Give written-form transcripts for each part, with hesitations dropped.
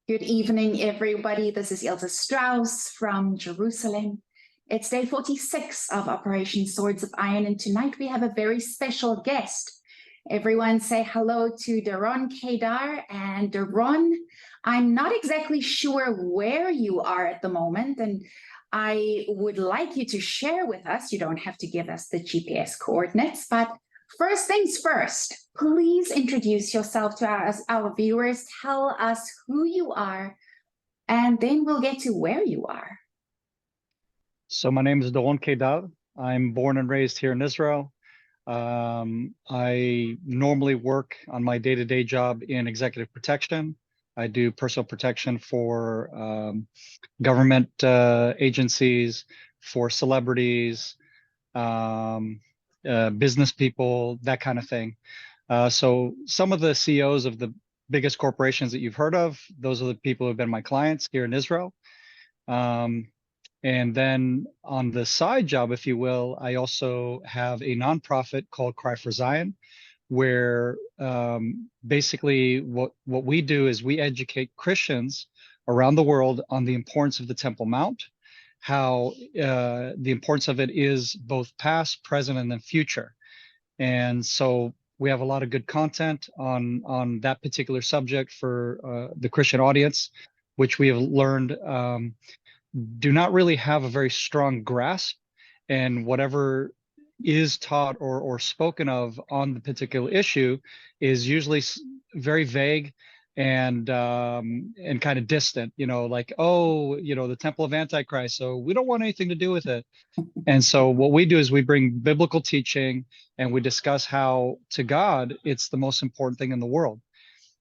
Good evening, everybody. This is Ilse Strauss from Jerusalem. It's day 46 of Operation Swords of Iron, and tonight we have a very special guest. Everyone say hello to Doron Keidar. And Doron, I'm not exactly sure where you are at the moment, and I would like you to share with us. You don't have to give us the GPS coordinates, but first things first, please introduce yourself to our viewers. Tell us who you are, and then we'll get to where you are. So my name is Doron Keidar. I'm born and raised here in Israel. I normally work on my day-to-day job in executive protection. I do personal protection for government agencies, for celebrities, business people, that kind of thing. So some of the CEOs of the biggest corporations that you've heard of, those are the people who have been my clients here in Israel. And then on the side job, if you will, I also have a nonprofit called Cry for Zion, where basically what we do is we educate Christians around the world on the importance of the Temple Mount, how the importance of it is both past, present, and then future. And so we have a lot of good content on that particular subject for the Christian audience, which we have learned do not really have a very strong grasp, and whatever is taught or spoken of on the particular issue is usually very vague and kind of distant, like, oh, the Temple of Antichrist, so we don't want anything to do with it. And so what we do is we bring biblical teaching and we discuss how to God it's the most important thing in the world,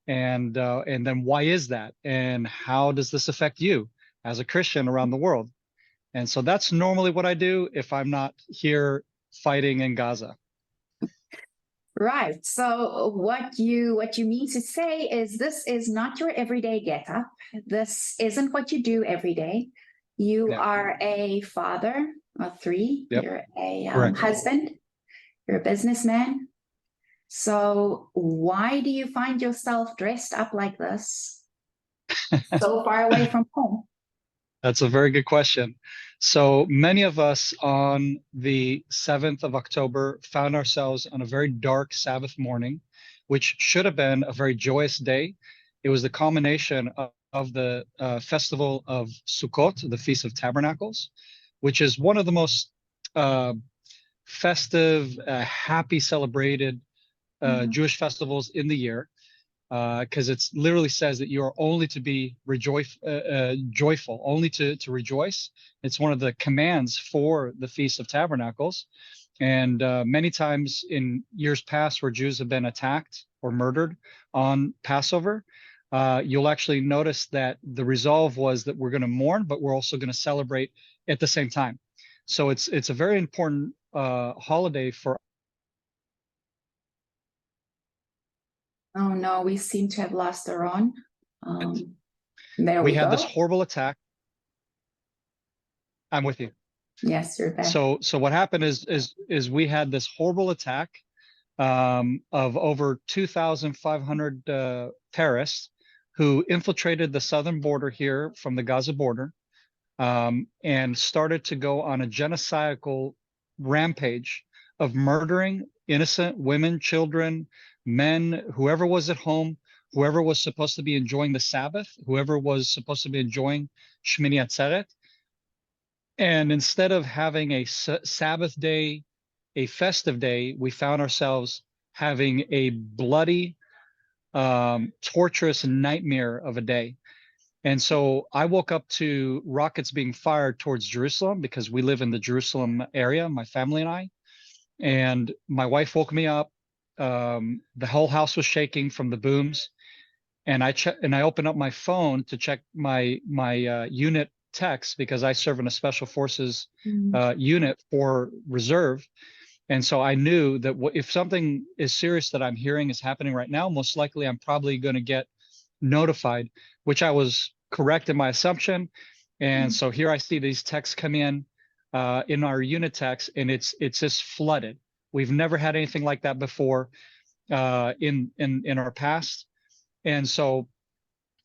and then why is that, and how does this affect you as a Christian around the world. And so that's normally what I do if I'm not here fighting in Gaza. Right. So what you mean to say is this is not your everyday get-up. This isn't what you do every day. You are a father of three. Yep. You're a husband. You're a businessman. So why do you find yourself dressed up like this so far away from home? That's a very good question. So many of us on the 7th of October found ourselves on a very dark Sabbath morning, which should have been a very joyous day. It was the culmination of the festival of Sukkot, the Feast of Tabernacles, which is one of the most festive, happy, celebrated Jewish festivals in the year. Because it literally says that you are only to be joyful, only to rejoice. It's one of the commands for the Feast of Tabernacles. And many times in years past where Jews have been attacked or murdered on Passover, you'll actually notice that the resolve was that we're going to mourn, but we're also going to celebrate at the same time. So it's a very important holiday for. Oh no, we seem to have lost Doron. There we had this horrible attack. I'm with you. Yes, you're back. So what happened is we had this horrible attack of over 2,500 terrorists who infiltrated the southern border here from the Gaza border and started to go on a genocidal rampage of murdering innocent women, children, men, whoever was at home, whoever was supposed to be enjoying the Sabbath, whoever was supposed to be enjoying Shmini Atzeret. And instead of having a Sabbath day, a festive day, we found ourselves having a bloody, torturous nightmare of a day. And so I woke up to rockets being fired towards Jerusalem because we live in the Jerusalem area, my family and I. And my wife woke me up. The whole house was shaking from the booms, and I opened up my phone to check my unit text because I serve in a special forces unit for reserve, and so I knew that if something is serious that I'm hearing is happening right now, most likely I'm probably going to get notified, which I was correct in my assumption. And so here I see these texts come in our unit text, and it's just flooded. We've never had anything like that before in our past. And so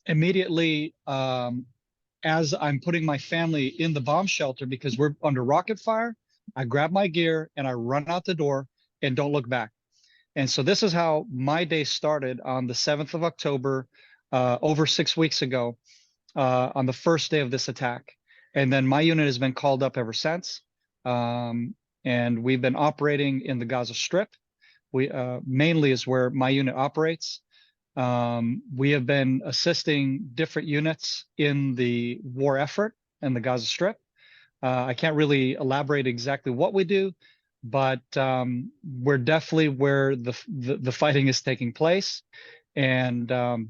immediately, as I'm putting my family in the bomb shelter because we're under rocket fire, I grab my gear and I run out the door and don't look back. And so this is how my day started on the 7th of October, over 6 weeks ago, on the first day of this attack. And then my unit has been called up ever since. And we've been operating in the Gaza Strip. We mainly is where my unit operates. We have been assisting different units in the war effort in the Gaza Strip. I can't really elaborate exactly what we do, but we're definitely where the fighting is taking place. And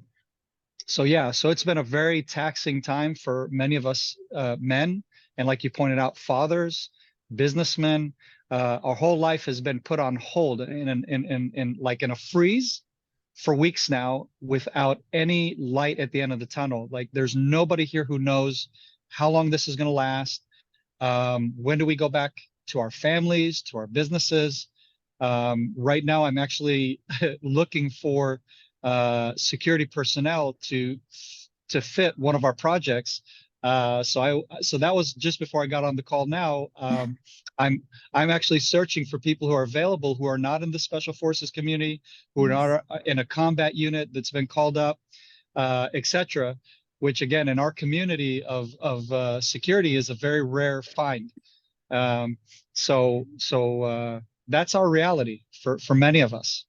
so yeah, so it's been a very taxing time for many of us men, and like you pointed out, fathers, businessmen. Our whole life has been put on hold in like in a freeze for weeks now, without any light at the end of the tunnel. Like there's nobody here who knows how long this is going to last. When do we go back to our families, to our businesses? Right now, I'm actually looking for security personnel to fit one of our projects. So that was just before I got on the call. Now, I'm actually searching for people who are available, who are not in the special forces community, who are not in a combat unit that's been called up, etc. Which again, in our community of security, is a very rare find. Um, so that's our reality for many of us.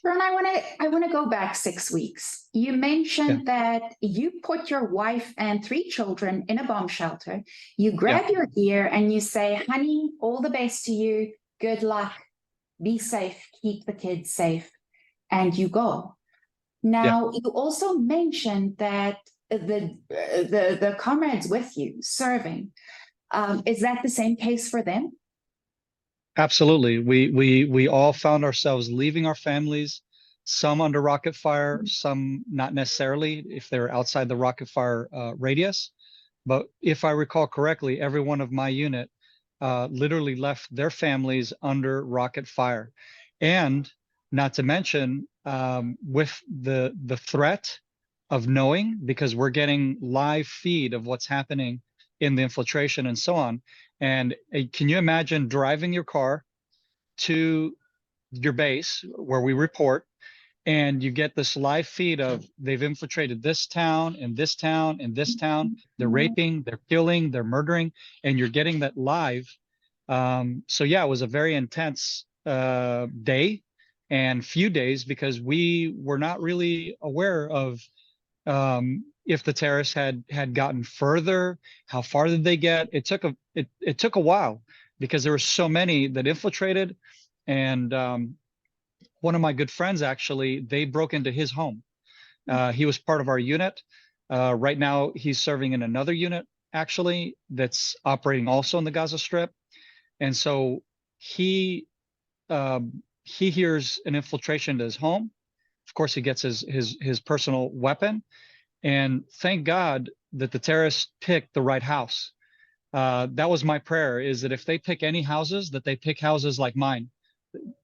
Ron, I want to go back 6 weeks. You Yeah. mentioned that you put your wife and 3 children in a bomb shelter. You grab your gear and you say, honey, all the best to you. Good luck. Be safe. Keep the kids safe. And you go. Now, you also mentioned that the comrades with you serving, is that the same case for them? Absolutely. We all found ourselves leaving our families, some under rocket fire, some not necessarily if they're outside the rocket fire radius. But if I recall correctly, every one of my unit literally left their families under rocket fire. And not to mention, with the threat of knowing, because we're getting live feed of what's happening in the infiltration and so on. And can you imagine driving your car to your base where we report, and you get this live feed of they've infiltrated this town and this town and this town, they're raping, they're killing, they're murdering, and you're getting that live. So yeah, it was a very intense day and few days, because we were not really aware of if the terrorists had gotten further. How far did they get? It took a while, because there were so many that infiltrated. And one of my good friends, actually, they broke into his home. He was part of our unit. Right now, he's serving in another unit, actually, that's operating also in the Gaza Strip. And so he hears an infiltration to his home. Of course, he gets his personal weapon. And thank God that the terrorists picked the right house. That was my prayer, is that if they pick any houses, that they pick houses like mine,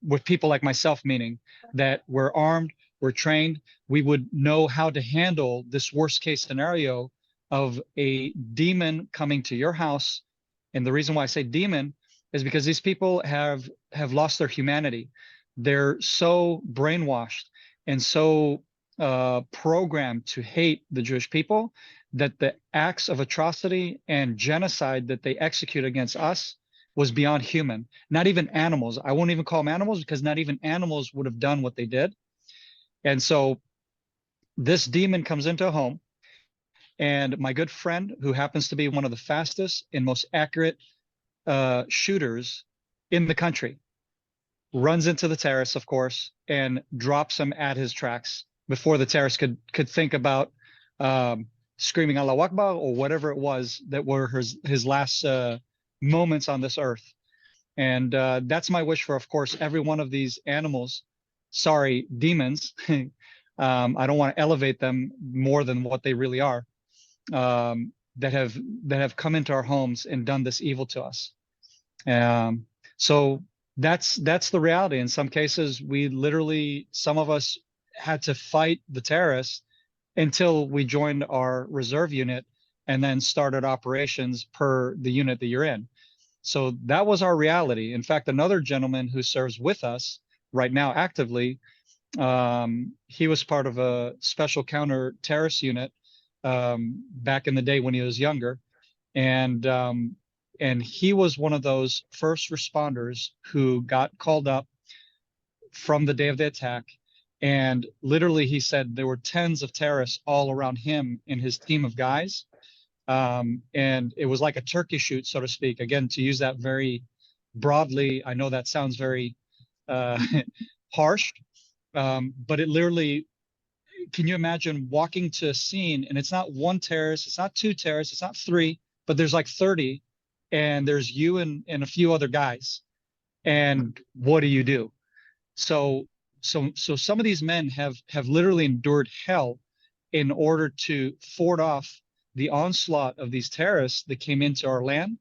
with people like myself, meaning that we're armed, we're trained, we would know how to handle this worst case scenario of a demon coming to your house. And the reason why I say demon is because these people have lost their humanity. They're so brainwashed and so programmed to hate the Jewish people, that the acts of atrocity and genocide that they execute against us was beyond human. Not even animals. I won't even call them animals, because not even animals would have done what they did. And so this demon comes into a home, and my good friend, who happens to be one of the fastest and most accurate shooters in the country, runs into the terrorists, of course, and drops him at his tracks before the terrorists could think about screaming Allah Akbar or whatever it was that were his last moments on this earth. And that's my wish for, of course, every one of these animals, sorry, demons. I don't want to elevate them more than what they really are, that have come into our homes and done this evil to us. So that's the reality. In some cases, we literally, some of us had to fight the terrorists until we joined our reserve unit and then started operations per the unit that you're in. So that was our reality. In fact, another gentleman who serves with us right now actively, he was part of a special counter-terrorist unit back in the day when he was younger. And he was one of those first responders who got called up from the day of the attack. And literally, he said there were tens of terrorists all around him and his team of guys. And it was like a turkey shoot, so to speak. Again, to use that very broadly, I know that sounds very harsh, but it literally, can you imagine walking to a scene and it's not one terrorist, it's not two terrorists, it's not three, but there's like 30, and there's you and a few other guys. And what do you do? So some of these men have literally endured hell in order to ford off the onslaught of these terrorists that came into our land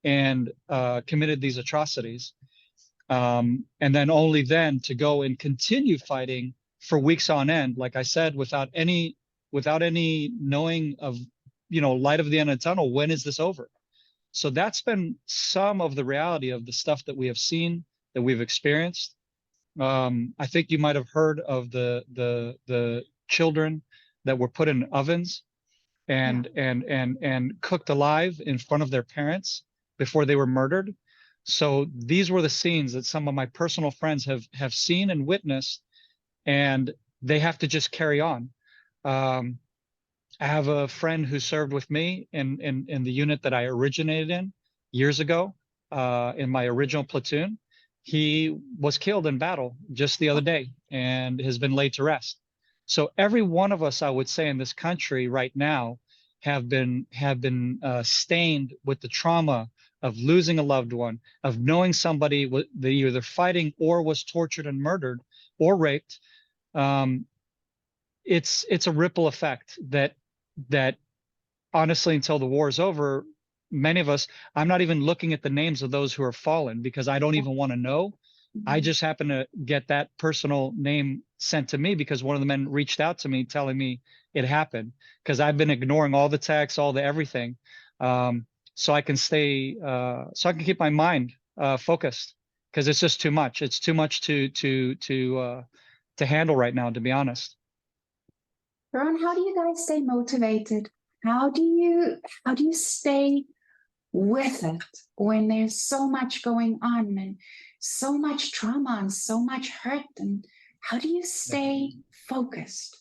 and committed these atrocities. And then only then to go and continue fighting for weeks on end, like I said, without any knowing of, light of the end of the tunnel. When is this over? So that's been some of the reality of the stuff that we have seen, that we've experienced. I think you might have heard of the children that were put in ovens and cooked alive in front of their parents before they were murdered. So these were the scenes that some of my personal friends have seen and witnessed, and they have to just carry on. I have a friend who served with me in the unit that I originated in years ago, in my original platoon. He was killed in battle just the other day and has been laid to rest. So every one of us, I would say, in this country right now have been stained with the trauma of losing a loved one, of knowing somebody that either fighting or was tortured and murdered or raped. It's a ripple effect that honestly, until the war is over, many of us, I'm not even looking at the names of those who are fallen because I don't even want to know. I just happen to get that personal name sent to me because one of the men reached out to me telling me it happened, because I've been ignoring all the texts, all the everything, so I can keep my mind focused, because it's just too much. It's too much to handle right now, to be honest. Doron, how do you guys stay motivated? How do you stay with it when there's so much going on and so much trauma and so much hurt? And how do you stay focused?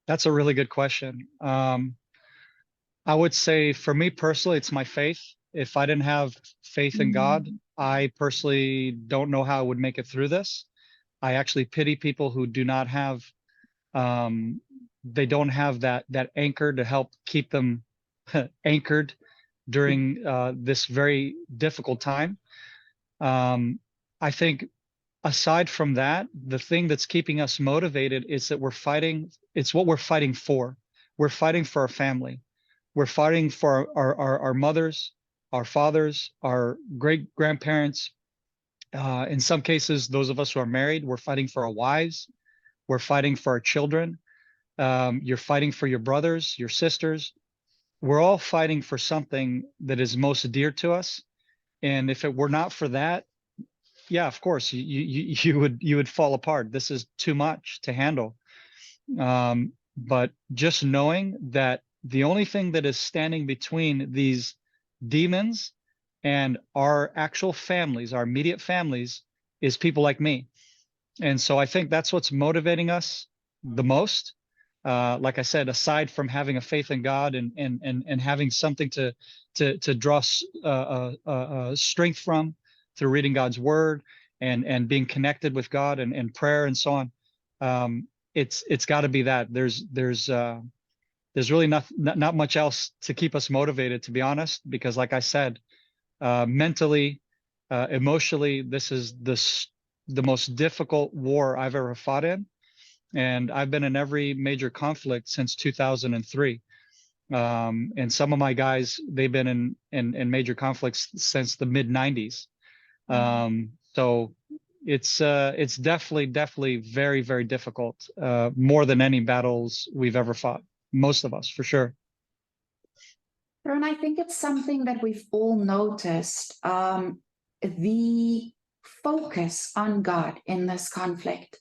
That's a really good question. I would say for me personally, it's my faith. If I didn't have faith in God, I personally don't know how I would make it through this. I actually pity people who do not have, they don't have that anchor to help keep them anchored during this very difficult time. I think aside from that, the thing that's keeping us motivated is that we're fighting. It's what we're fighting for. We're fighting for our family. We're fighting for our mothers, our fathers, our great grandparents. In some cases, those of us who are married, we're fighting for our wives. We're fighting for our children. You're fighting for your brothers, your sisters. We're all fighting for something that is most dear to us. And if it were not for that, yeah, of course, you would fall apart. This is too much to handle. But just knowing that the only thing that is standing between these demons and our actual families, our immediate families, is people like me. And so I think that's what's motivating us the most. Like I said, aside from having a faith in God and having something to draw strength from through reading God's word and being connected with God and prayer and so on, it's got to be that. There's really not much else to keep us motivated, to be honest, because like I said, mentally, emotionally, this is the most difficult war I've ever fought in. And I've been in every major conflict since 2003. And some of my guys, they've been in major conflicts since the mid 90s. So it's definitely very, very difficult, more than any battles we've ever fought, most of us, for sure. And I think it's something that we've all noticed, the focus on God in this conflict,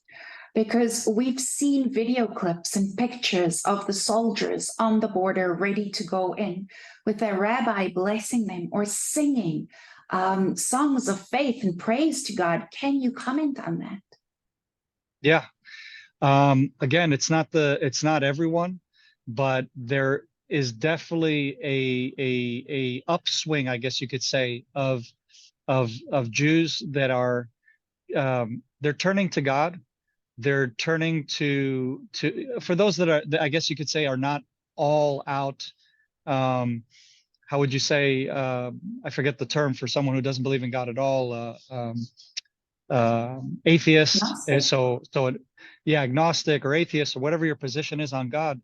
because we've seen video clips and pictures of the soldiers on the border ready to go in with their rabbi blessing them or singing songs of faith and praise to God. Can you comment on that? Yeah. Again, it's not everyone, but there is definitely a upswing, I guess you could say, of Jews that are, they're turning to God. They're turning to for those that are, I guess you could say, are not all out. How would you say? I forget the term for someone who doesn't believe in God at all. Atheist. Yeah, agnostic or atheist or whatever your position is on God.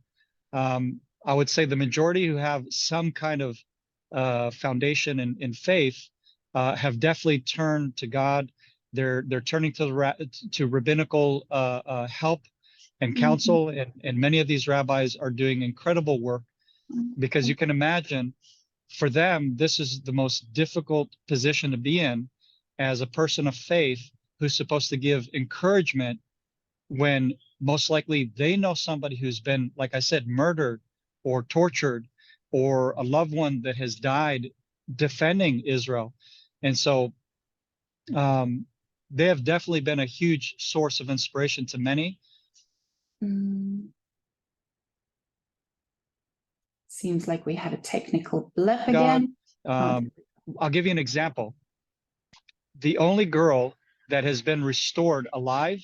I would say the majority who have some kind of foundation in faith have definitely turned to God. They're turning to rabbinical help and counsel, and many of these rabbis are doing incredible work, because you can imagine, for them, this is the most difficult position to be in as a person of faith who's supposed to give encouragement when most likely they know somebody who's been, like I said, murdered or tortured, or a loved one that has died defending Israel. And so they have definitely been a huge source of inspiration to many. Seems like we have a technical blip again. I'll give you an example. The only girl that has been restored alive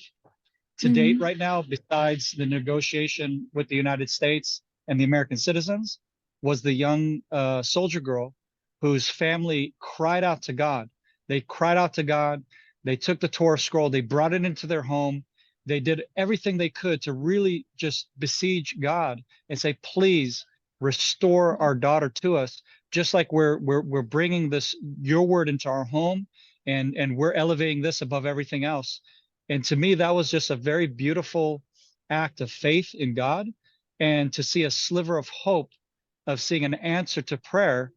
to date right now, besides the negotiation with the United States and the American citizens, was the young soldier girl whose family cried out to God. They cried out to God. They took the Torah scroll. They brought it into their home. They did everything they could to really just besiege God and say, please restore our daughter to us, just like we're bringing this, your word, into our home, and we're elevating this above everything else. And to me, that was just a very beautiful act of faith in God, and to see a sliver of hope of seeing an answer to prayer,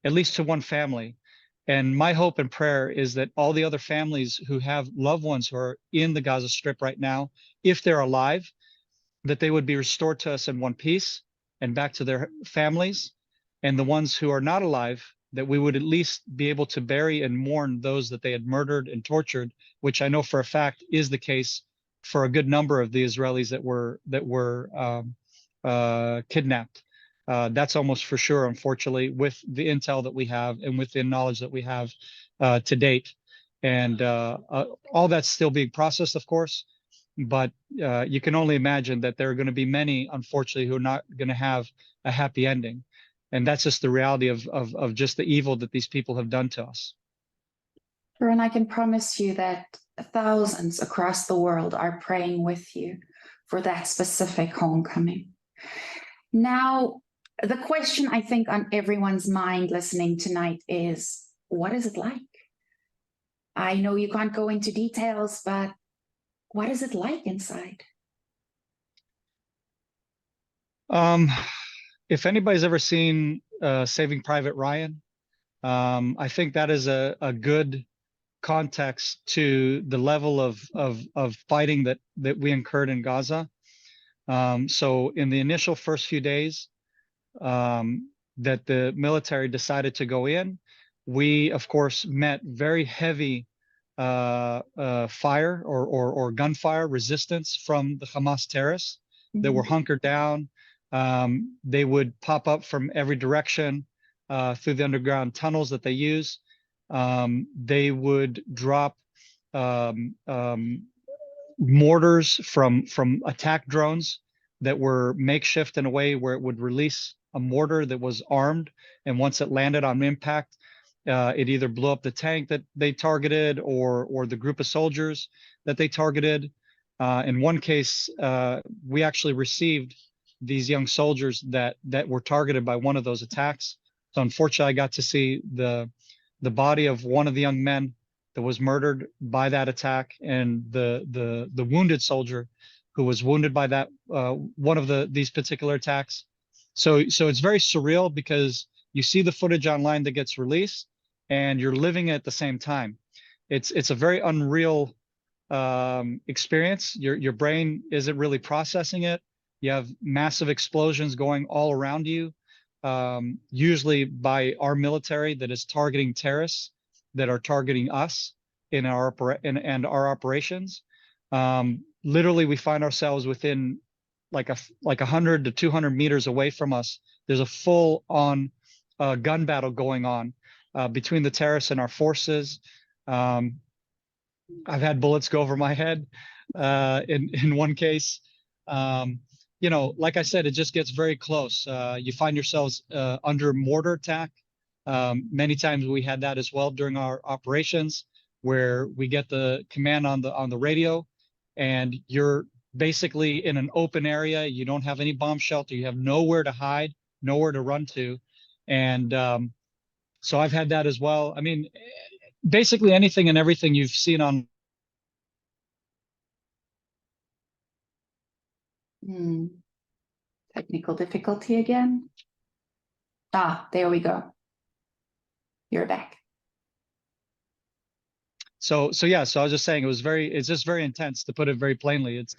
at least to one family. And my hope and prayer is that all the other families who have loved ones who are in the Gaza Strip right now, if they're alive, that they would be restored to us in one piece and back to their families. And the ones who are not alive, that we would at least be able to bury and mourn those that they had murdered and tortured, which I know for a fact is the case for a good number of the Israelis that were kidnapped. That's almost for sure, unfortunately, with the intel that we have and with the knowledge that we have to date. And all that's still being processed, of course, but you can only imagine that there are going to be many, unfortunately, who are not going to have a happy ending. And that's just the reality of just the evil that these people have done to us. And I can promise you that thousands across the world are praying with you for that specific homecoming. Now, the question I think on everyone's mind listening tonight is, what is it like? I know you can't go into details, but what is it like inside? If anybody's ever seen Saving Private Ryan, I think that is a good context to the level of fighting that we incurred in Gaza. So in the initial first few days that the military decided to go in, we of course met very heavy fire or gunfire resistance from the Hamas terrorists that were hunkered down. They would pop up from every direction through the underground tunnels that they use. They would drop mortars from attack drones that were makeshift in a way where it would release a mortar that was armed, and once it landed on impact, it either blew up the tank that they targeted or the group of soldiers that they targeted. In one case, we actually received these young soldiers that were targeted by one of those attacks. So unfortunately, I got to see the body of one of the young men that was murdered by that attack, and the wounded soldier who was wounded by that one of these particular attacks. So it's very surreal because you see the footage online that gets released, and you're living it at the same time. It's a very unreal experience. Your brain isn't really processing it. You have massive explosions going all around you, usually by our military that is targeting terrorists that are targeting us in our our operations. Literally, we find ourselves within like 100 to 200 meters away from us. There's a full-on gun battle going on between the terrorists and our forces. I've had bullets go over my head in one case. You know, like I said, it just gets very close. You find yourselves under mortar attack. Many times we had that as well during our operations, where we get the command on the radio, and you're basically in an open area. You don't have any bomb shelter. You have nowhere to hide, nowhere to run to, and so I've had that as well. I mean, basically anything and everything you've seen on. Technical difficulty again. Ah, there we go. You're back. So yeah, so I was just saying it's just very intense, to put it very plainly. It's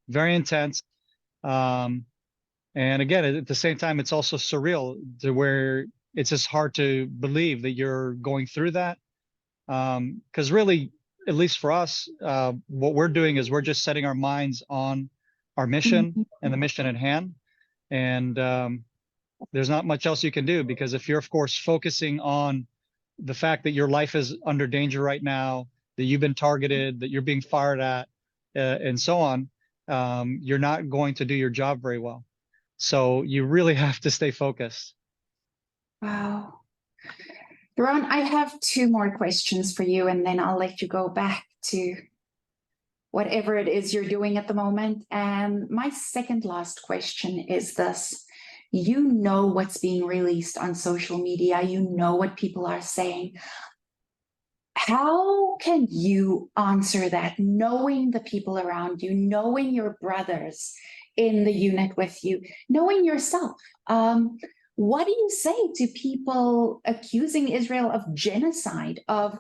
very intense. And again, at the same time, it's also surreal, to where it's just hard to believe that you're going through that. Because really, at least for us, what we're doing is we're just setting our minds on our mission and the mission at hand. And there's not much else you can do, because if you're, of course, focusing on the fact that your life is under danger right now, that you've been targeted, that you're being fired at, and so on, you're not going to do your job very well. So you really have to stay focused. Wow. Doron, I have two more questions for you, and then I'll let you go back to whatever it is you're doing at the moment. And my second last question is this. You know what's being released on social media. You know what people are saying. How can you answer that, knowing the people around you, knowing your brothers in the unit with you, knowing yourself? What do you say to people accusing Israel of genocide, of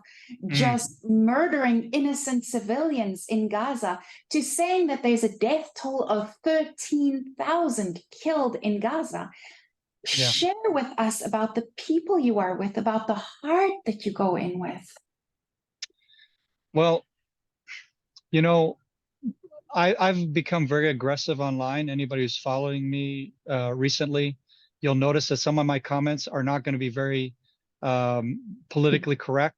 just murdering innocent civilians in Gaza, to saying that there's a death toll of 13,000 killed in Gaza? Yeah. Share with us about the people you are with, about the heart that you go in with. Well, you know, I've become very aggressive online. Anybody who's following me recently, you'll notice that some of my comments are not going to be very politically correct,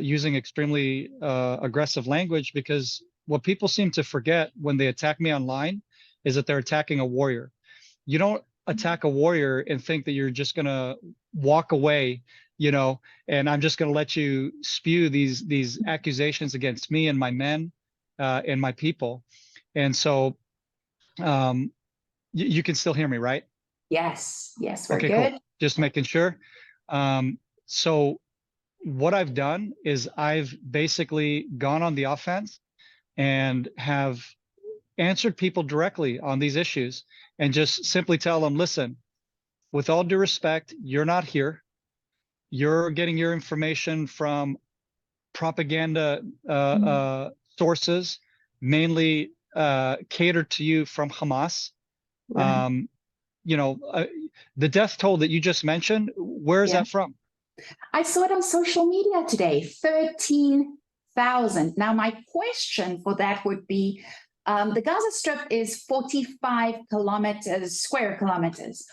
using extremely aggressive language, because what people seem to forget when they attack me online is that they're attacking a warrior. You don't attack a warrior and think that you're just going to walk away, you know, and I'm just going to let you spew these accusations against me and my men and my people. And so you can still hear me, right? Yes, we're okay, good. Cool. Just making sure. So what I've done is I've basically gone on the offense and have answered people directly on these issues, and just simply tell them, listen, with all due respect, you're not here. You're getting your information from propaganda sources, mainly catered to you from Hamas. Right. You know, the death toll that you just mentioned, where is that from? I saw it on social media today, 13,000. Now, my question for that would be, the Gaza Strip is 45 square kilometers.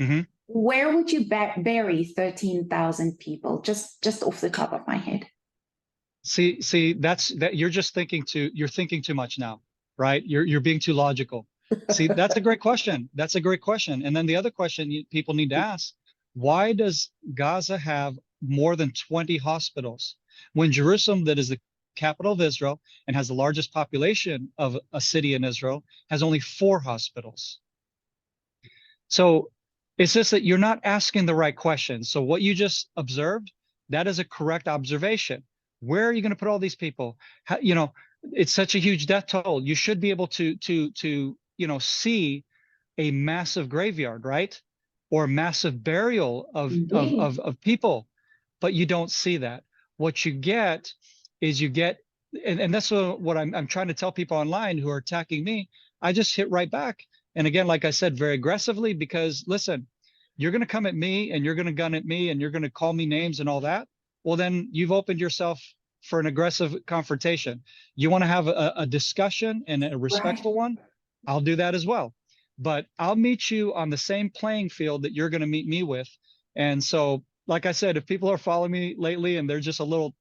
Mm-hmm. Where would you bury 13,000 people? Just off the top of my head. See, you're just thinking too much now, right? You're being too logical. See, that's a great question. That's a great question. And then the other question people need to ask, why does Gaza have more than 20 hospitals when Jerusalem, that is the capital of Israel and has the largest population of a city in Israel, has only 4 hospitals? So it's just that you're not asking the right question. So what you just observed, that is a correct observation. Where are you going to put all these people? How, it's such a huge death toll. You should be able to see a massive graveyard, right? Or massive burial Indeed. of people, but you don't see that. What you get is and that's what I'm trying to tell people online who are attacking me. I just hit right back. And again, like I said, very aggressively, because listen, you're going to come at me and you're going to gun at me and you're going to call me names and all that. Well, then you've opened yourself for an aggressive confrontation. You want to have a discussion and a Right. respectful one? I'll do that as well. But I'll meet you on the same playing field that you're going to meet me with. And so, like I said, if people are following me lately and they're just a little,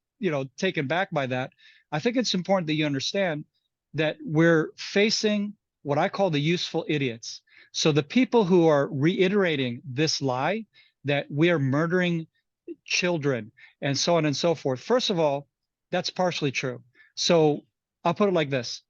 taken back by that, I think it's important that you understand that we're facing what I call the useful idiots. So the people who are reiterating this lie that we are murdering children and so on and so forth. First of all, that's partially true. So I'll put it like this.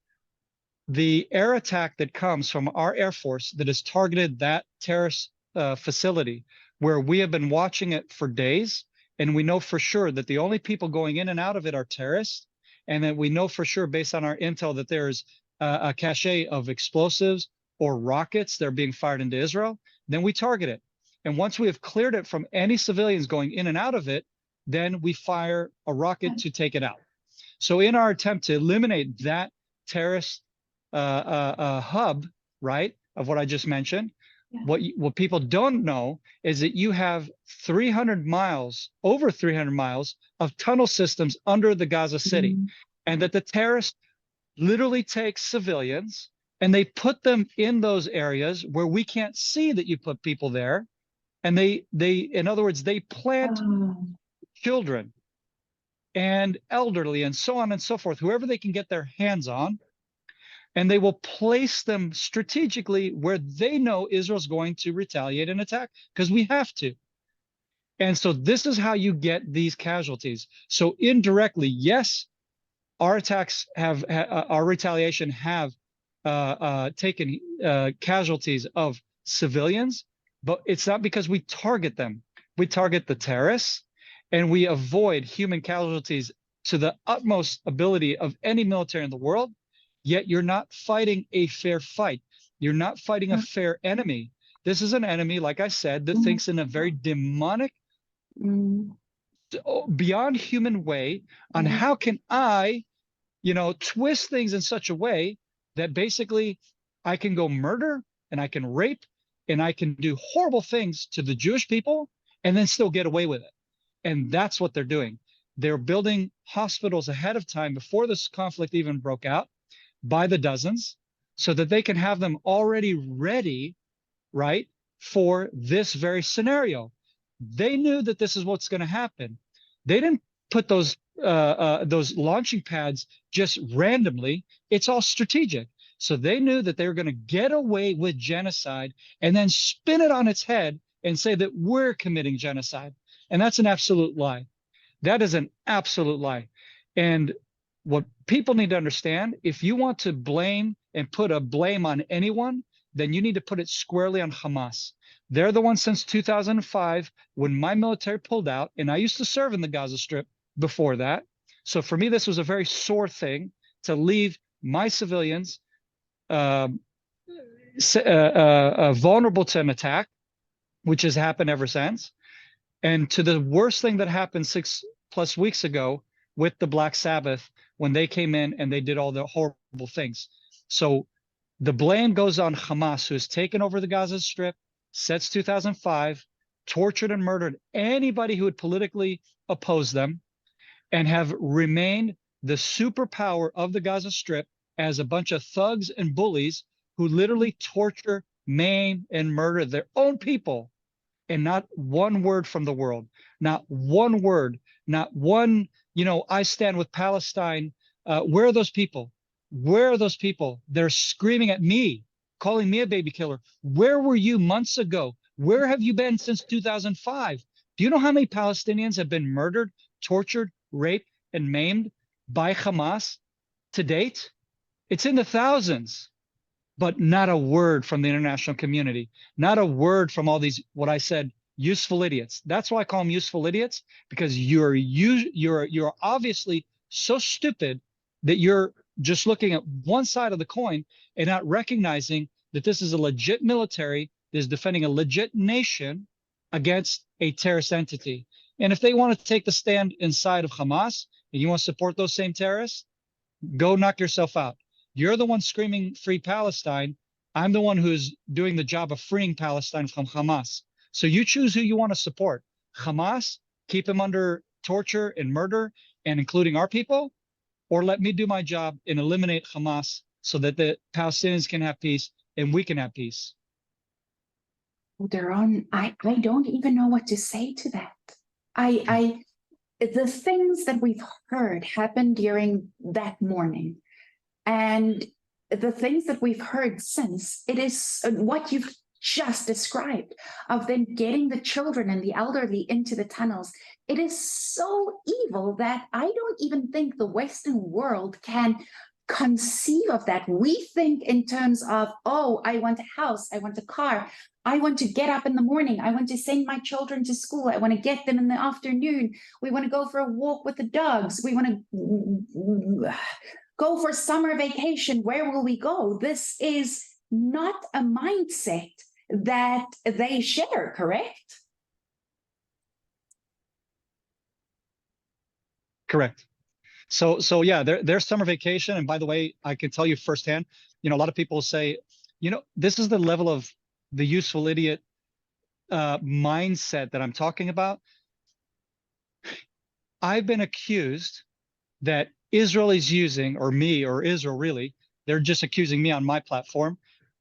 The air attack that comes from our Air Force that has targeted that terrorist facility, where we have been watching it for days, and we know for sure that the only people going in and out of it are terrorists, and that we know for sure based on our intel that there's a cache of explosives or rockets that are being fired into Israel, then we target it. And once we have cleared it from any civilians going in and out of it, then we fire a rocket to take it out. So in our attempt to eliminate that terrorist hub, right, of what I just mentioned, Yeah. what people don't know is that you have 300 miles, over 300 miles of tunnel systems under the Gaza city, and that the terrorists literally take civilians and they put them in those areas where we can't see that you put people there. And they in other words, they plant children and elderly and so on and so forth, whoever they can get their hands on, and they will place them strategically where they know Israel's going to retaliate and attack, because we have to. And so this is how you get these casualties. So indirectly, yes, our attacks our retaliation have taken casualties of civilians, but it's not because we target them. We target the terrorists, and we avoid human casualties to the utmost ability of any military in the world. Yet you're not fighting a fair fight. You're not fighting a fair enemy. This is an enemy, like I said, that thinks in a very demonic, beyond human way on how can I, twist things in such a way that basically I can go murder and I can rape and I can do horrible things to the Jewish people and then still get away with it. And that's what they're doing. They're building hospitals ahead of time before this conflict even broke out by the dozens, so that they can have them already ready, right, for this very scenario. They knew that this is what's going to happen. They didn't put those launching pads just randomly. It's all strategic. So they knew that they were going to get away with genocide and then spin it on its head and say that we're committing genocide. And that's an absolute lie. That is an absolute lie. And what people need to understand, if you want to blame and put a blame on anyone, then you need to put it squarely on Hamas. They're the ones since 2005, when my military pulled out, and I used to serve in the Gaza Strip before that. So for me, this was a very sore thing to leave my civilians vulnerable to an attack, which has happened ever since. And to the worst thing that happened 6+ weeks ago with the Black Sabbath, when they came in and they did all the horrible things. So the blame goes on Hamas, who has taken over the Gaza Strip since 2005, tortured and murdered anybody who would politically oppose them, and have remained the superpower of the Gaza Strip as a bunch of thugs and bullies who literally torture, maim, and murder their own people. And not one word from the world, not one word, not one, I stand with Palestine. Where are those people? Where are those people? They're screaming at me, calling me a baby killer. Where were you months ago? Where have you been since 2005? Do you know how many Palestinians have been murdered, tortured, raped, and maimed by Hamas to date? It's in the thousands. But not a word from the international community, not a word from all these, what I said, useful idiots. That's why I call them useful idiots, because you're obviously so stupid that you're just looking at one side of the coin and not recognizing that this is a legit military that is defending a legit nation against a terrorist entity. And if they want to take the stand inside of Hamas and you want to support those same terrorists, go knock yourself out. You're the one screaming free Palestine. I'm the one who's doing the job of freeing Palestine from Hamas. So you choose who you want to support. Hamas, keep them under torture and murder, and including our people, or let me do my job and eliminate Hamas so that the Palestinians can have peace and we can have peace. Doron, I don't even know what to say to that. The things that we've heard happened during that morning, and the things that we've heard since, it is what you've just described of them getting the children and the elderly into the tunnels. It is so evil that I don't even think the Western world can conceive of that. We think in terms of, oh, I want a house, I want a car, I want to get up in the morning, I want to send my children to school, I want to get them in the afternoon, we want to go for a walk with the dogs, we want to go for summer vacation. Where will we go? This is not a mindset that they share, correct? Correct. So yeah, their summer vacation. And by the way, I can tell you firsthand, a lot of people say, this is the level of the useful idiot mindset that I'm talking about. I've been accused that Israel is using, or me, or Israel really, they're just accusing me on my platform.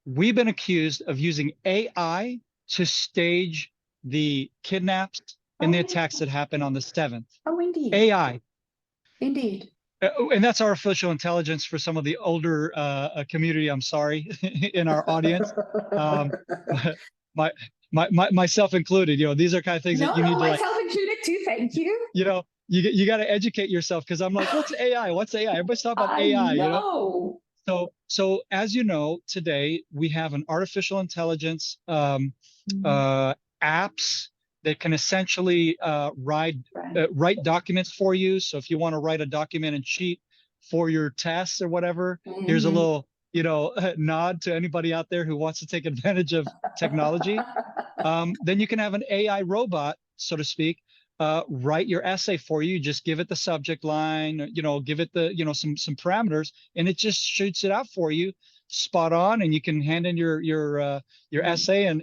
We've been accused of using AI to stage the kidnaps and the attacks that happened on the 7th. Oh, indeed. AI. Indeed. And that's artificial intelligence for some of the older community. I'm sorry, in our audience, myself included. These are kind of things that you need to myself included too. Thank you. You got to educate yourself, because I'm like, what's AI? What's AI? Everybody's talking about AI. So as you know, today we have an artificial intelligence apps that can essentially write documents for you. So if you want to write a document and cheat for your tests or whatever, here's a little, nod to anybody out there who wants to take advantage of technology. Then you can have an AI robot, so to speak, write your essay for you. Just give it the subject line, give it the, some parameters, and it just shoots it out for you, spot on, and you can hand in your essay and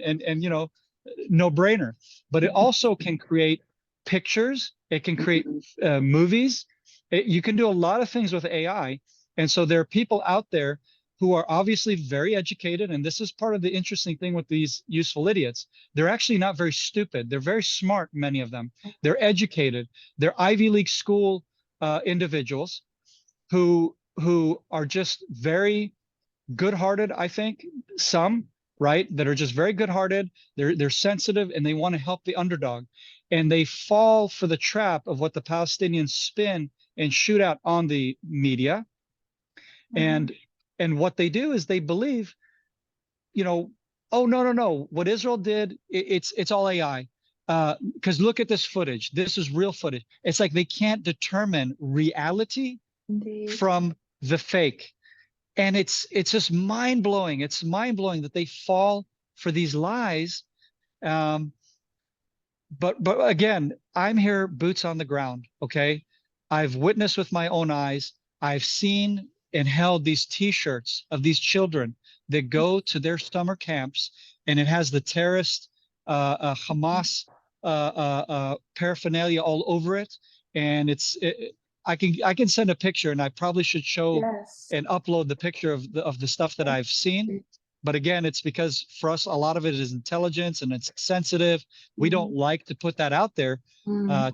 no brainer. But it also can create pictures. It can create movies. You can do a lot of things with AI. And so there are people out there who are obviously very educated. And this is part of the interesting thing with these useful idiots. They're actually not very stupid. They're very smart, many of them. They're educated. They're Ivy League school individuals who are just very good-hearted, I think, some, right, that are just very good-hearted. They're sensitive, and they want to help the underdog. And they fall for the trap of what the Palestinians spin and shoot out on the media. And what they do is they believe, oh, no. What Israel did, it's all AI. Because look at this footage. This is real footage. It's like they can't determine reality from the fake. And it's just mind-blowing. It's mind-blowing that they fall for these lies. But again, I'm here, boots on the ground, okay? I've witnessed with my own eyes. I've seen and held these T-shirts of these children that go to their summer camps, and it has the terrorist Hamas paraphernalia all over it. And I can send a picture, and I probably should show and upload the picture of the stuff that I've seen. But again, it's because for us, a lot of it is intelligence and it's sensitive. We don't like to put that out there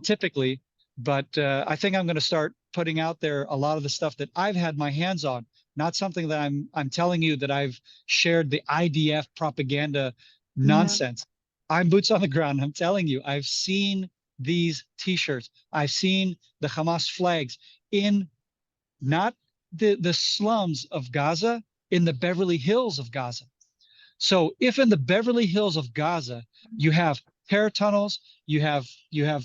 typically. But I think I'm going to start putting out there a lot of the stuff that I've had my hands on, not something that I'm telling you that I've shared the IDF propaganda nonsense. I'm boots on the ground. I'm telling you, I've seen these T-shirts. I've seen the Hamas flags in not the slums of Gaza, in the Beverly Hills of Gaza. So if in the Beverly Hills of Gaza, you have terror tunnels, you have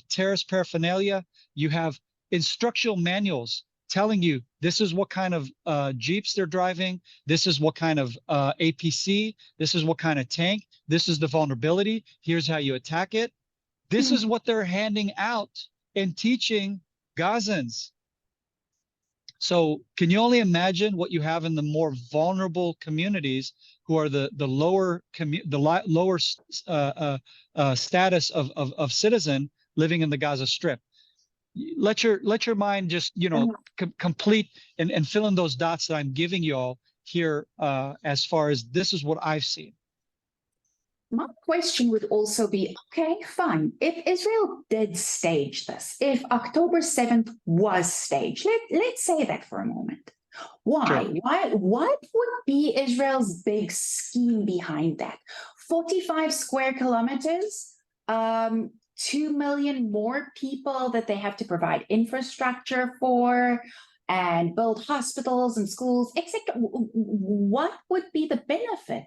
terrorist paraphernalia, you have instructional manuals telling you this is what kind of Jeeps they're driving, this is what kind of APC, this is what kind of tank, this is the vulnerability, here's how you attack it. This is what they're handing out and teaching Gazans. So can you only imagine what you have in the more vulnerable communities who are the lower status of citizen living in the Gaza Strip? Let your mind just, you know, complete and fill in those dots that I'm giving you all here as far as this is what I've seen. My question would also be, okay, fine. If Israel did stage this, if October 7th was staged, let's say that for a moment. Why? Sure. What would be Israel's big scheme behind that? 45 square kilometers, 2 million more people that they have to provide infrastructure for and build hospitals and schools, etc. What would be the benefit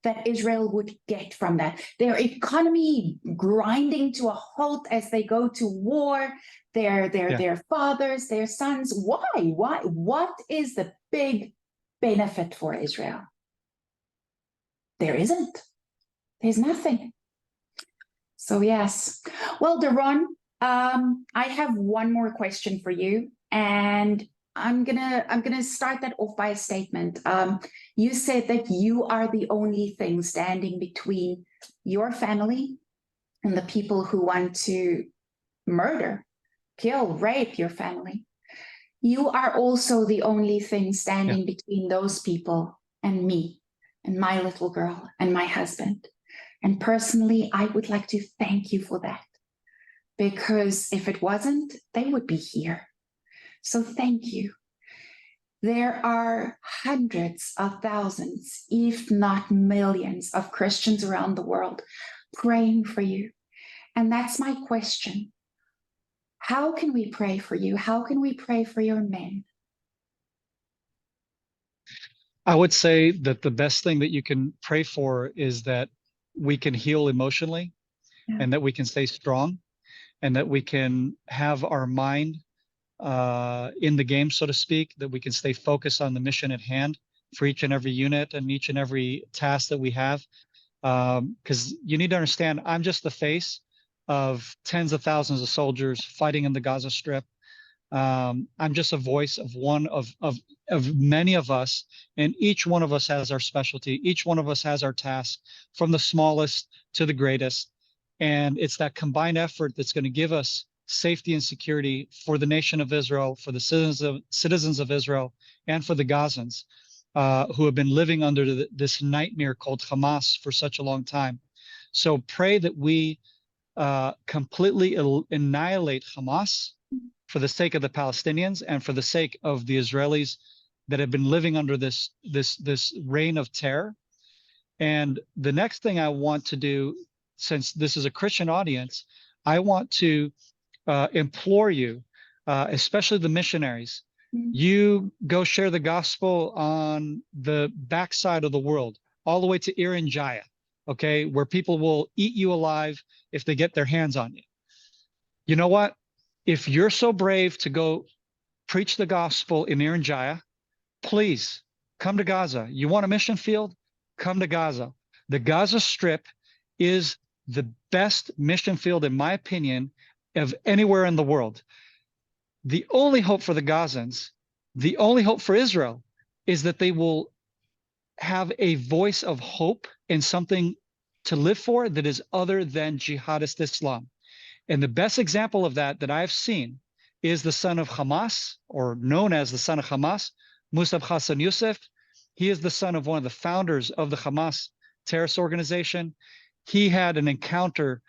that Israel would get from that? Their economy grinding to a halt as they go to war, their fathers, their sons. Why? What is the big benefit for Israel? There isn't. There's nothing. So yes. Well, Doron, I have one more question for you, and I'm gonna start that off by a statement. You said that you are the only thing standing between your family and the people who want to murder, kill, rape your family. You are also the only thing standing between those people and me and my little girl and my husband. And personally, I would like to thank you for that, because if it wasn't, they would be here. So thank you. There are hundreds of thousands, if not millions, of Christians around the world praying for you. And that's my question. How can we pray for you? How can we pray for your men? I would say that the best thing that you can pray for is that we can heal emotionally, and that we can stay strong, and that we can have our mind in the game, so to speak, that we can stay focused on the mission at hand for each and every unit and each and every task that we have. Because you need to understand, I'm just the face of tens of thousands of soldiers fighting in the Gaza Strip. I'm just a voice of one of many of us, and each one of us has our specialty. Each one of us has our task, from the smallest to the greatest. And it's that combined effort that's going to give us safety and security for the nation of Israel, for the citizens of Israel, and for the Gazans who have been living under this nightmare called Hamas for such a long time. So pray that we completely annihilate Hamas for the sake of the Palestinians and for the sake of the Israelis that have been living under this reign of terror. And the next thing I want to do, since this is a Christian audience, I want to implore you, especially the missionaries, you go share the gospel on the backside of the world, all the way to Iran Jaya, okay, where people will eat you alive if they get their hands on you. You know what? If you're so brave to go preach the gospel in Iran Jaya, please come to Gaza. You want a mission field? Come to Gaza. The Gaza Strip is the best mission field, in my opinion, of anywhere in the world. The only hope for the Gazans, the only hope for Israel, is that they will have a voice of hope and something to live for that is other than jihadist Islam. And the best example of that I've seen is the son of Hamas, or known as the son of Hamas, Musab Hassan Youssef. He is the son of one of the founders of the Hamas terrorist organization. He had an encounter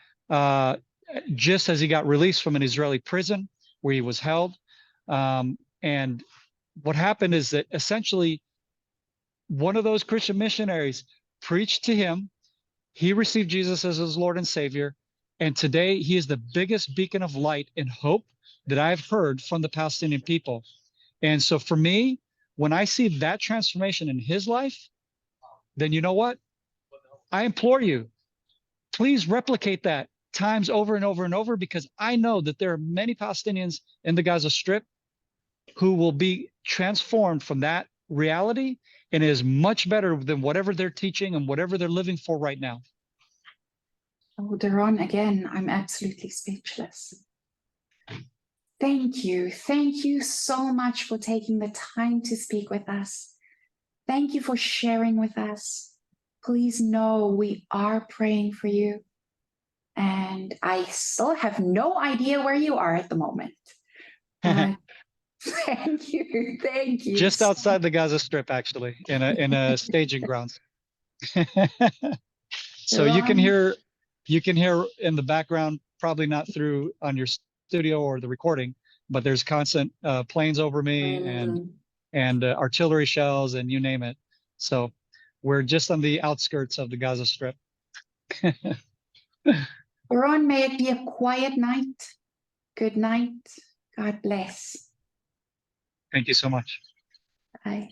just as he got released from an Israeli prison where he was held. And what happened is that essentially one of those Christian missionaries preached to him. He received Jesus as his Lord and Savior. And today he is the biggest beacon of light and hope that I've heard from the Palestinian people. And so for me, when I see that transformation in his life, then you know what? I implore you, please replicate that times over and over and over, because I know that there are many Palestinians in the Gaza Strip who will be transformed from that reality, and it is much better than whatever they're teaching and whatever they're living for right now. Oh, Doron, again, I'm absolutely speechless. Thank you. Thank you so much for taking the time to speak with us. Thank you for sharing with us. Please know we are praying for you. And I still have no idea where you are at the moment. Thank you. Thank you. Just outside the Gaza Strip, actually, in a staging grounds. So you can hear in the background, probably not through on your studio or the recording, but there's constant planes over me and artillery shells and you name it. So we're just on the outskirts of the Gaza Strip. Doron, may it be a quiet night. Good night. God bless. Thank you so much. Bye.